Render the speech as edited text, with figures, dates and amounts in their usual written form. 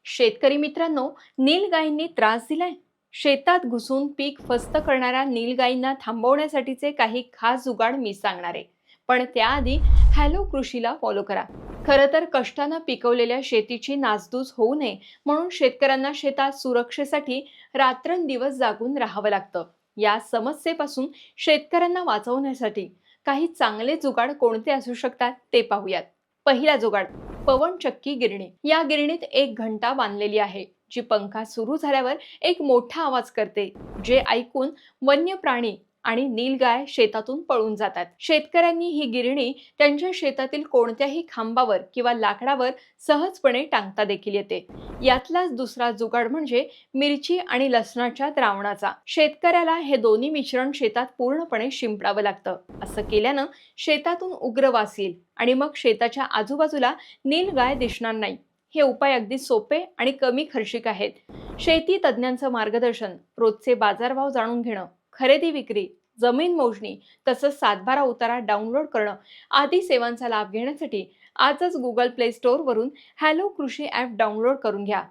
शेतकरी मित्रांनो, नीलगायींनी त्रास दिलाय. शेतात घुसून पीक फस्त करणाऱ्या नीलगायींना थांबवण्यासाठीचे काही खास जुगाड मी सांगणार आहे. पण त्याआधी हॅलो कृषीला फॉलो करा. खरं तर कष्टानं पिकवलेल्या शेतीची नासधूस होऊ नये म्हणून शेतकऱ्यांना शेतात सुरक्षेसाठी रात्रंदिवस जागून राहावं लागतं. या समस्येपासून शेतकऱ्यांना वाचवण्यासाठी काही चांगले जुगाड कोणते असू शकतात ते पाहूयात. पहिला जुगाड, पवनचक्की गिरणी. या गिरणीत एक घंटा बांधलेली आहे, जी पंखा सुरू झाल्यावर एक मोठा आवाज करते, जे ऐकून वन्य प्राणी आणि नीलगाय शेतातून पळून जातात. शेतकऱ्यांनी ही गिरणी त्यांच्या शेतातील कोणत्याही खांबावर किंवा लाकडावर सहजपणे टांगता देखील येते. यातलाच दुसरा जुगाड म्हणजे मिरची आणि लसणाच्या द्रावणाचा. शेतकऱ्याला हे दोन्ही मिश्रण शेतात पूर्णपणे शिंपडावं लागतं. असं केल्यानं शेतातून उग्र वास येईल आणि मग शेताच्या आजूबाजूला नीलगाय दिसणार नाही. हे उपाय अगदी सोपे आणि कमी खर्चिक आहेत. शेती तज्ज्ञांचं मार्गदर्शन, रोजचे बाजारभाव जाणून घेणं, खरेदी विक्री, जमीन मोजणी तसंच सातबारा उतारा डाउनलोड करणं आदी सेवांचा लाभ घेण्यासाठी आजच गुगल प्ले स्टोअर वरून हॅलो कृषी ॲप डाउनलोड करून घ्या.